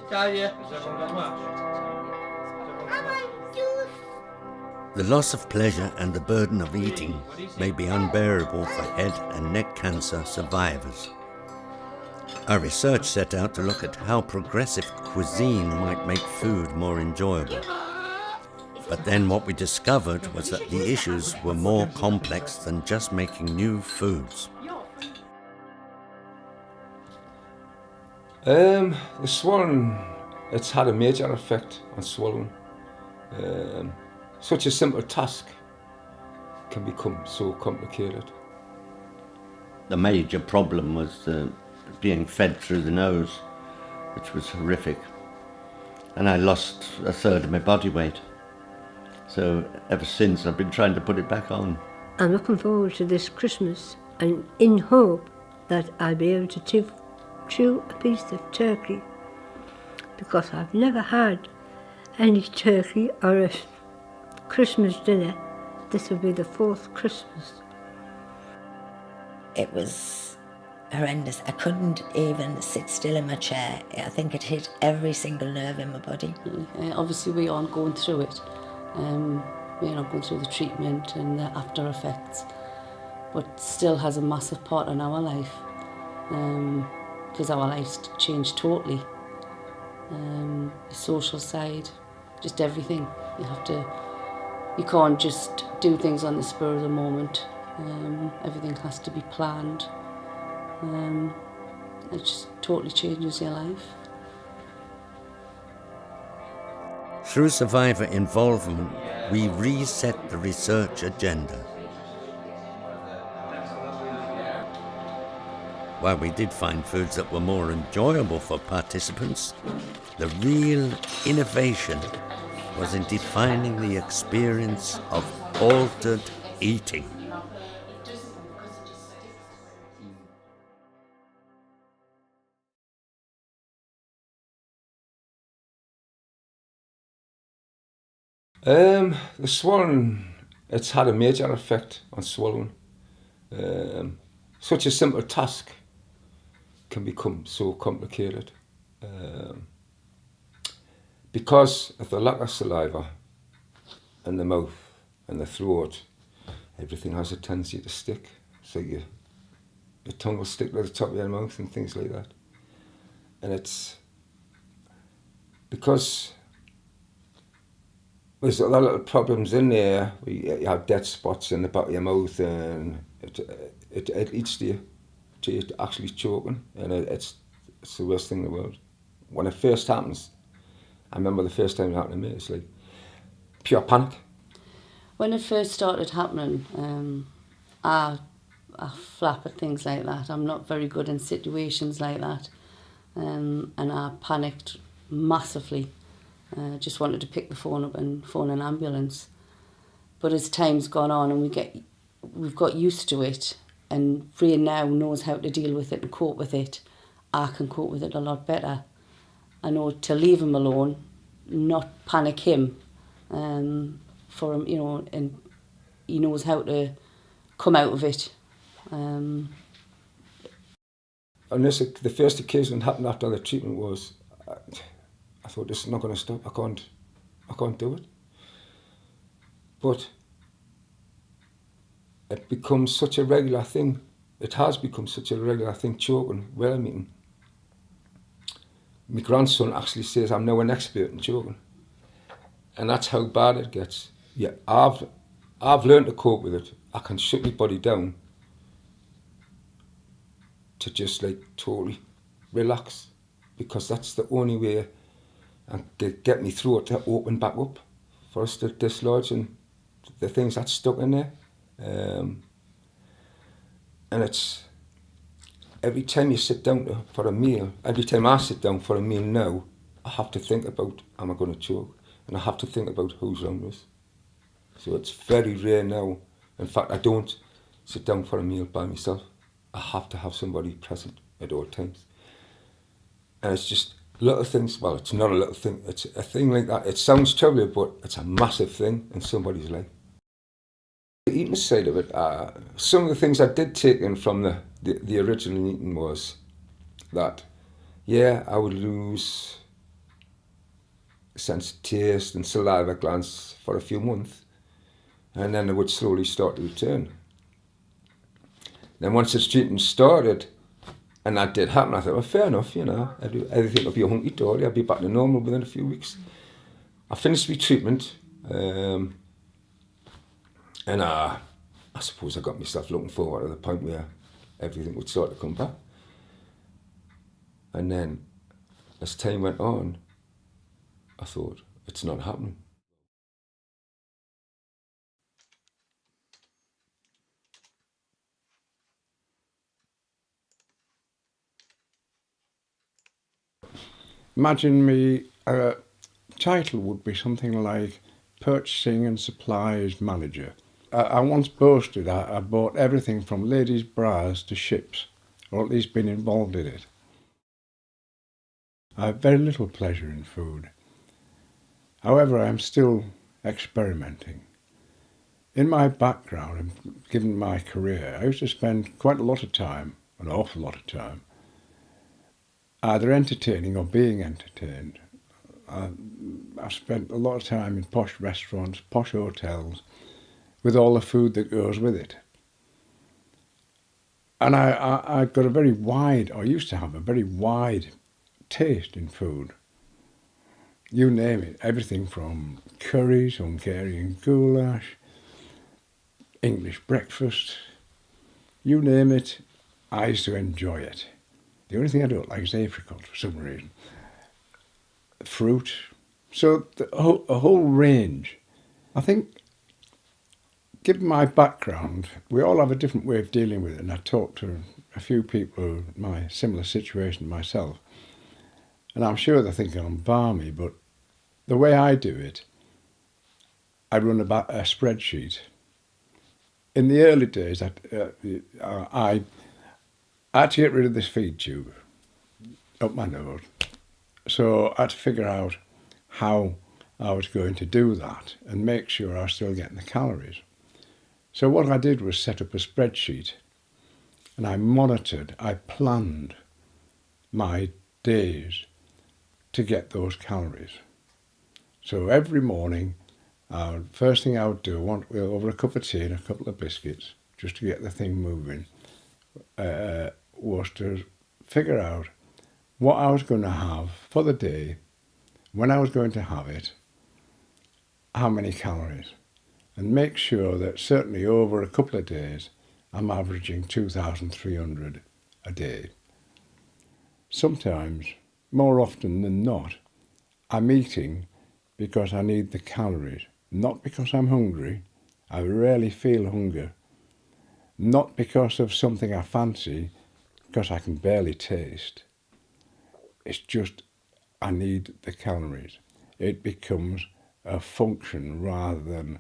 The loss of pleasure and the burden of eating may be unbearable for head and neck cancer survivors. Our research set out to look at how progressive cuisine might make food more enjoyable. But then what we discovered was that the issues were more complex than just making new foods. The swallowing, it's had a major effect on swallowing. Such a simple task can become so complicated. The major problem was being fed through the nose, which was horrific. And I lost a third of my body weight. So ever since I've been trying to put it back on. I'm looking forward to this Christmas and in hope that I'll be able to chew a piece of turkey, because I've never had any turkey or a Christmas dinner. This will be the 4th Christmas. It was horrendous. I couldn't even sit still in my chair. I think it hit every single nerve in my body. Obviously we aren't going through it. We're not going through the treatment and the after effects, but still has a massive part in our life, because our lives changed totally. The social side, just everything. You can't just do things on the spur of the moment. Everything has to be planned. It just totally changes your life. Through survivor involvement, we reset the research agenda. While we did find foods that were more enjoyable for participants, the real innovation was in defining the experience of altered eating. The swallowing, it's had a major effect on swallowing. Such a simple task can become so complicated. Because of the lack of saliva in the mouth and the throat, everything has a tendency to stick. So your tongue will stick to the top of your mouth and things like that. And it's because there's other little problems in there. You have dead spots in the back of your mouth, and it leads to you actually choking, and it's the worst thing in the world. When it first happens, I remember the first time it happened to me, it's like pure panic. When it first started happening, I flap at things like that. I'm not very good in situations like that, and I panicked massively. Just wanted to pick the phone up and phone an ambulance. But as time's gone on and we've got used to it, and Ray now knows how to deal with it and cope with it, I can cope with it a lot better. I know to leave him alone, not panic him, for him, and he knows how to come out of it. And the first occasion that happened after the treatment was, I thought, this is not going to stop. I can't do it. But it becomes such a regular thing. It has become such a regular thing, choking while I'm eating. My grandson actually says I'm now an expert in choking. And that's how bad it gets. Yeah, I've learned to cope with it. I can shut my body down to just totally relax, because that's the only way and get me through it, to open back up for us to dislodge and the things that's stuck in there. And it's every time you sit down for a meal, every time I sit down for a meal now, I have to think about, am I going to choke? And I have to think about who's around us. So it's very rare now. In fact, I don't sit down for a meal by myself. I have to have somebody present at all times. And it's just little things. Well, it's not a little thing. It's a thing like that. It sounds trivial, but it's a massive thing in somebody's life. The eating side of it, some of the things I did take in from the original eating was that, yeah, I would lose sense of taste and saliva glands for a few months, and then it would slowly start to return. Then once the treatment started, and that did happen, I thought, well, fair enough, you know, everything will be hunky-dory, I'll be back to normal within a few weeks. I finished my treatment, and I suppose I got myself looking forward to the point where everything would start to come back. And then, as time went on, I thought, it's not happening. Imagine me, title would be something like Purchasing and Supplies Manager. I once boasted I bought everything from ladies' bras to ships, or at least been involved in it. I have very little pleasure in food. However, I am still experimenting. In my background, and given my career, I used to spend quite a lot of time, an awful lot of time, either entertaining or being entertained. I've spent a lot of time in posh restaurants, posh hotels, with all the food that goes with it. And I've got a very wide, or used to have a very wide taste in food. You name it, everything from curries, Hungarian goulash, English breakfast, you name it, I used to enjoy it. The only thing I don't like is apricot for some reason. Fruit. So a whole range. I think, given my background, we all have a different way of dealing with it. And I talked to a few people who are in my similar situation myself. And I'm sure they're thinking I'm balmy, but the way I do it, I run a spreadsheet. In the early days, I had to get rid of this feed tube up my nose. So I had to figure out how I was going to do that and make sure I was still getting the calories. So what I did was set up a spreadsheet, and I monitored, I planned my days to get those calories. So every morning, first thing I would do, over a cup of tea and a couple of biscuits, just to get the thing moving, was to figure out what I was going to have for the day, when I was going to have it, how many calories, and make sure that certainly over a couple of days, I'm averaging 2,300 a day. Sometimes, more often than not, I'm eating because I need the calories, not because I'm hungry. I rarely feel hunger. Not because of something I fancy, because I can barely taste. It's just I need the calories. It becomes a function rather than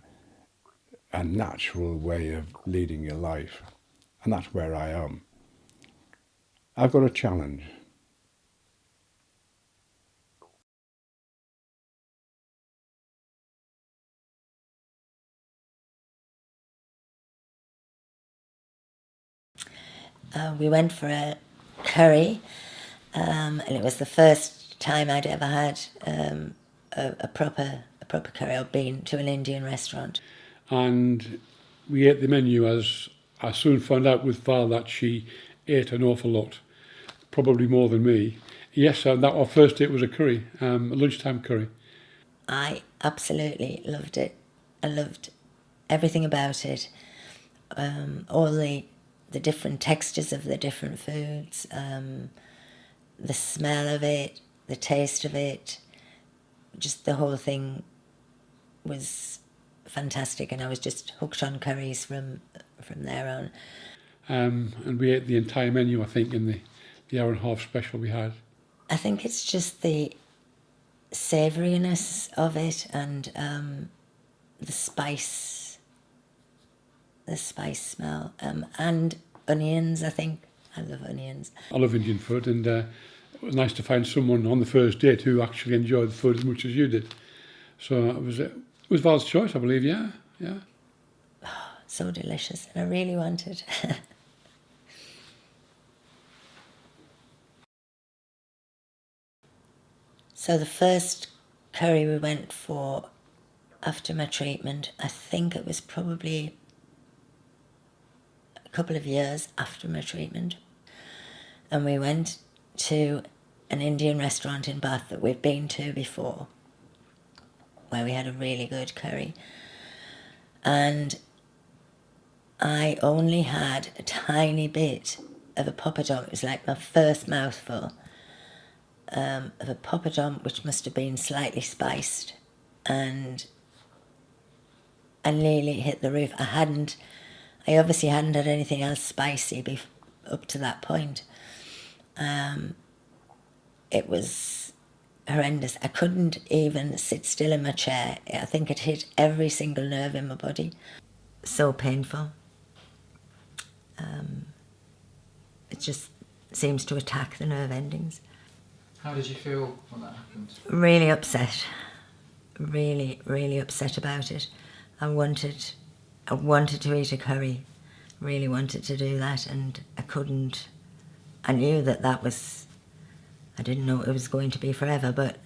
a natural way of leading your life. And that's where I am. I've got a challenge. We went for a curry, and it was the first time I'd ever had a proper curry. I'd been to an Indian restaurant. And we ate the menu, as I soon found out with Val that she ate an awful lot, probably more than me. Yes, that our first date was a curry, a lunchtime curry. I absolutely loved it. I loved everything about it. All the different textures of the different foods, the smell of it, the taste of it, just the whole thing was fantastic, and I was just hooked on curries from there on. And we ate the entire menu, I think, in the hour and a half special we had. I think it's just the savouriness of it and the spice smell, and onions. I think I love onions. I love Indian food, and it was nice to find someone on the first date who actually enjoyed the food as much as you did. So it was Val's choice, I believe. Yeah. So delicious, and I really wanted. So the first curry we went for after my treatment, I think it was probably a couple of years after my treatment. And we went to an Indian restaurant in Bath that we'd been to before, where we had a really good curry. And I only had a tiny bit of a poppadom. It was like my first mouthful of a poppadom, which must have been slightly spiced. And I nearly hit the roof. I obviously hadn't had anything else spicy up to that point. It was horrendous. I couldn't even sit still in my chair. I think it hit every single nerve in my body. So painful. It just seems to attack the nerve endings. How did you feel when that happened? Really upset. Really, really upset about it. I wanted to eat a curry. Really wanted to do that, and I couldn't. I knew that was. I didn't know it was going to be forever, but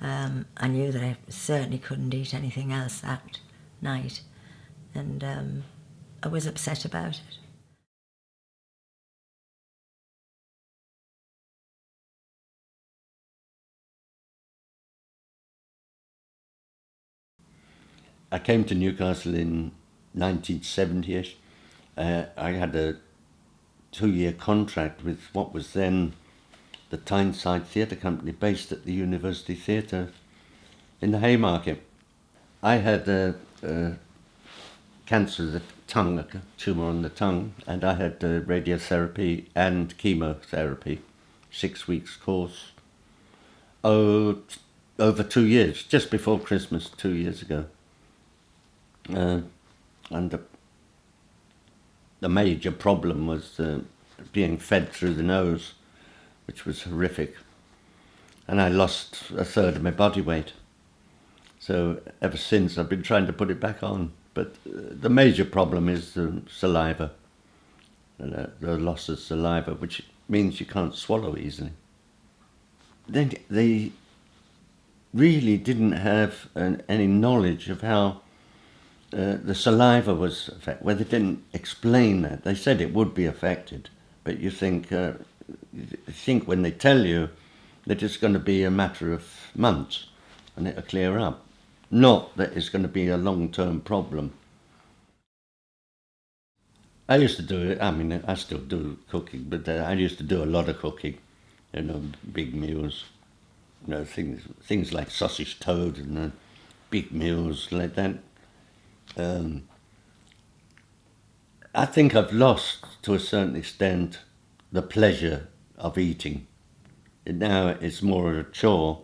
I knew that I certainly couldn't eat anything else that night, and I was upset about it. I came to Newcastle in 1970ish. I had a 2-year contract with what was then the Tyneside Theatre Company, based at the University Theatre in the Haymarket. I had cancer of the tongue, a tumour on the tongue, and I had radiotherapy and chemotherapy, 6 weeks course. Over 2 years, just before Christmas, 2 years ago. And the major problem was being fed through the nose, which was horrific. And I lost a third of my body weight. So ever since I've been trying to put it back on. But the major problem is the saliva, the loss of saliva, which means you can't swallow easily. Then they really didn't have any knowledge of how the saliva was affected. Well, they didn't explain that. They said it would be affected, but you think when they tell you that it's going to be a matter of months and it'll clear up, not that it's going to be a long-term problem. I used to do it. I mean, I still do cooking, but I used to do a lot of cooking. You know, big meals. You know, things like sausage toad and big meals like that. I think I've lost, to a certain extent, the pleasure of eating. Now it's more of a chore,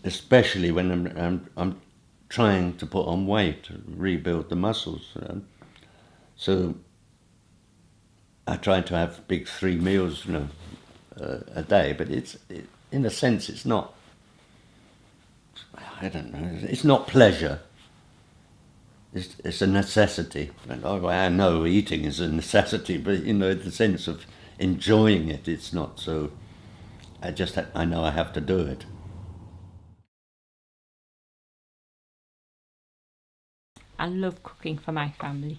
especially when I'm trying to put on weight, rebuild the muscles. So I try to have big 3 meals, a day, but in a sense it's not. I don't know. It's not pleasure. It's a necessity. And I know eating is a necessity, but the sense of enjoying it, it's not. So I know I have to do it. I love cooking for my family.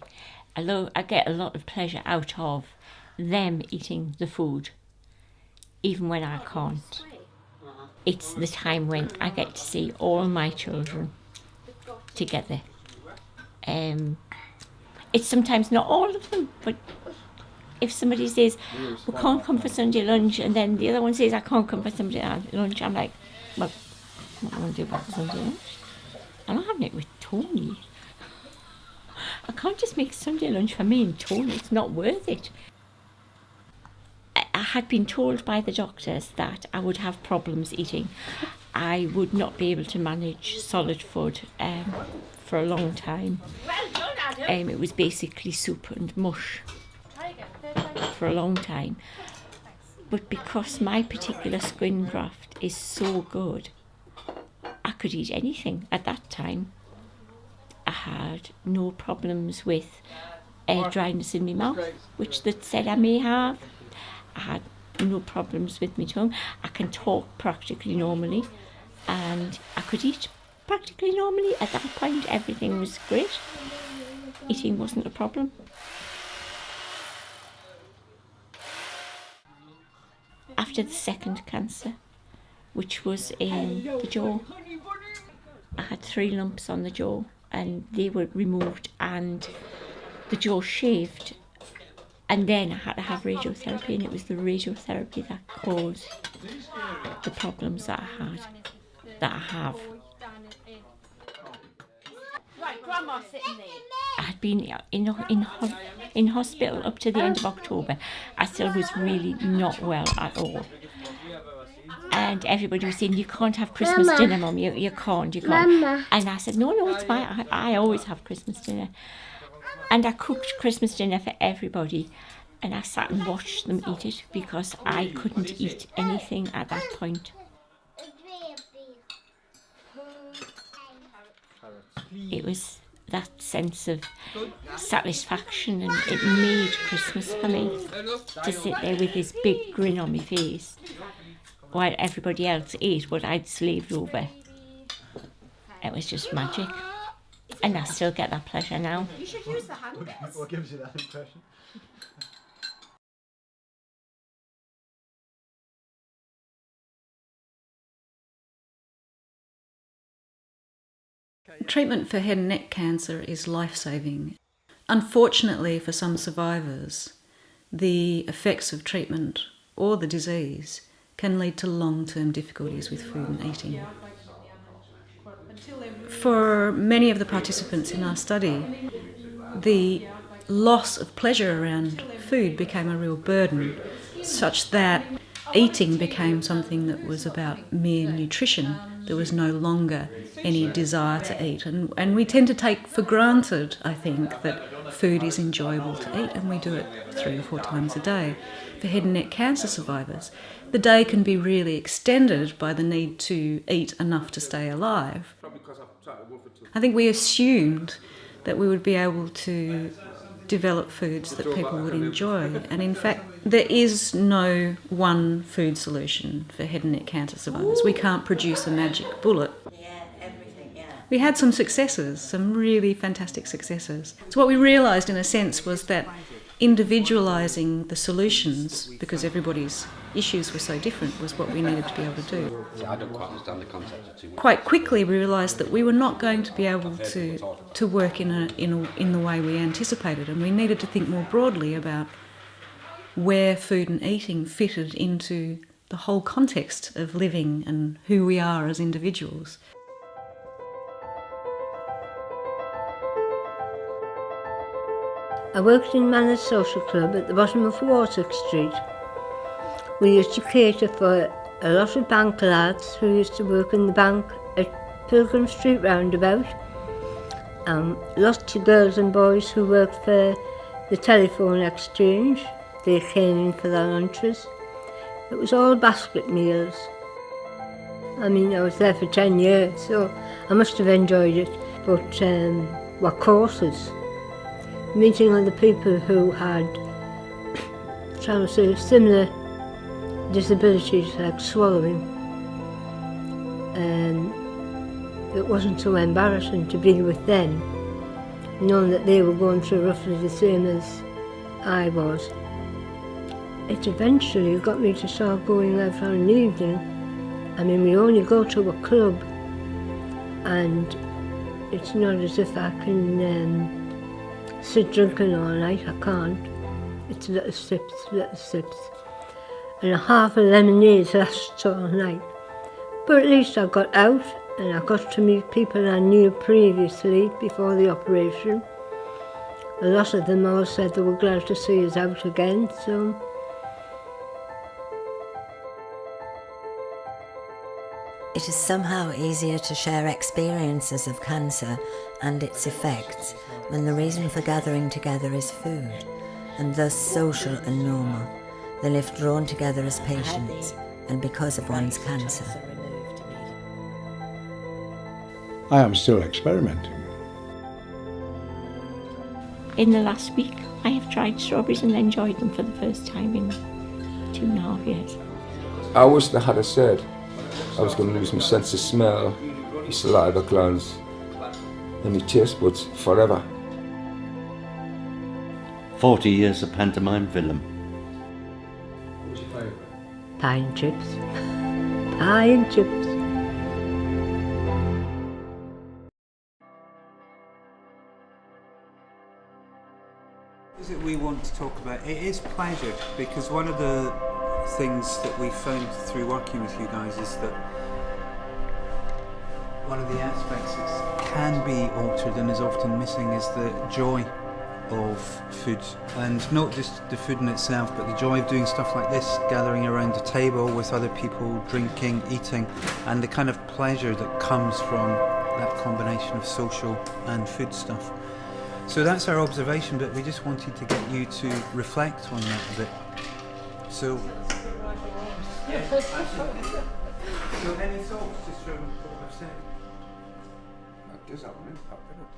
I get a lot of pleasure out of them eating the food, even when I can't. It's the time when I get to see all my children together. It's sometimes not all of them, but if somebody says, we can't come for Sunday lunch, and then the other one says, I can't come for Sunday lunch, I'm like, well, what am I going to do about Sunday lunch? I'm not having it with Tony. I can't just make Sunday lunch for me and Tony, it's not worth it. I had been told by the doctors that I would have problems eating. I would not be able to manage solid food for a long time. It was basically soup and mush for a long time. But because my particular skin graft is so good, I could eat anything at that time. I had no problems with dryness in my mouth, which they said I may have. I had no problems with my tongue. I can talk practically normally. and I could eat practically normally. At that point, everything was great. Eating wasn't a problem. After the second cancer, which was in the jaw, I had 3 lumps on the jaw, and they were removed and the jaw shaved, and then I had to have radiotherapy, and it was the radiotherapy that caused the problems that I have. Right, Grandma's sitting there. I had been in hospital up to the end of October. I still was really not well at all. And everybody was saying, you can't have Christmas dinner, Mum, you can't. Mama. And I said, no, it's fine, I always have Christmas dinner. And I cooked Christmas dinner for everybody, and I sat and watched them eat it because I couldn't eat anything at that point. It was that sense of satisfaction, and it made Christmas for me, to sit there with this big grin on my face while everybody else ate what I'd slaved over. It was just magic, and I still get that pleasure now. You should use the handbells. What gives you that impression? Treatment for head and neck cancer is life-saving. Unfortunately for some survivors, the effects of treatment or the disease can lead to long-term difficulties with food and eating. For many of the participants in our study, the loss of pleasure around food became a real burden, such that eating became something that was about mere nutrition. There was no longer any desire to eat. And we tend to take for granted, I think, that food is enjoyable to eat, and we do it 3 or 4 times a day. For head and neck cancer survivors, the day can be really extended by the need to eat enough to stay alive. I think we assumed that we would be able to develop foods that people would enjoy, and in fact there is no one food solution for head and neck cancer survivors. We can't produce a magic bullet. We had some successes, some really fantastic successes. So what we realised in a sense was that individualising the solutions, because everybody's issues were so different, was what we needed to be able to do. I don't quite understand the concept of 2 weeks. Quite quickly we realised that we were not going to be able to work in the way we anticipated, and we needed to think more broadly about where food and eating fitted into the whole context of living and who we are as individuals. I worked in Manners Social Club at the bottom of Warwick Street. We used to cater for a lot of bank lads who used to work in the bank at Pilgrim Street roundabout. Lots of girls and boys who worked for the telephone exchange. They came in for their lunches. It was all basket meals. I mean, I was there for 10 years, so I must have enjoyed it. But what courses? Meeting other people who had, shall we say, similar disabilities like swallowing. It wasn't so embarrassing to be with them, knowing that they were going through roughly the same as I was. It eventually got me to start going out on an evening. I mean, we only go to a club, and it's not as if I can sit drinking all night. I can't. It's little sips. And a half a lemonade lasts all night. But at least I got out, and I got to meet people I knew previously before the operation. A lot of them all said they were glad to see us out again, so. It is somehow easier to share experiences of cancer and its effects when the reason for gathering together is food, and thus social and normal, than if drawn together as patients and because of one's cancer. I am still experimenting. In the last week, I have tried strawberries and enjoyed them for the first time in 2.5 years. I wish they had said, I was going to lose my sense of smell, my saliva glands, and my taste buds forever. 40 years of pantomime film. What's your favourite? Pie and chips. Pie and chips. What is it we want to talk about? It is pleasure, because one of the things that we found through working with you guys is that one of the aspects that can be altered and is often missing is the joy of food, and not just the food in itself, but the joy of doing stuff like this, gathering around a table with other people, drinking, eating, and the kind of pleasure that comes from that combination of social and food stuff. So that's our observation, but we just wanted to get you to reflect on that a bit. So, yeah, absolutely. So any thoughts just from what I've said? That does have an impact, doesn't it?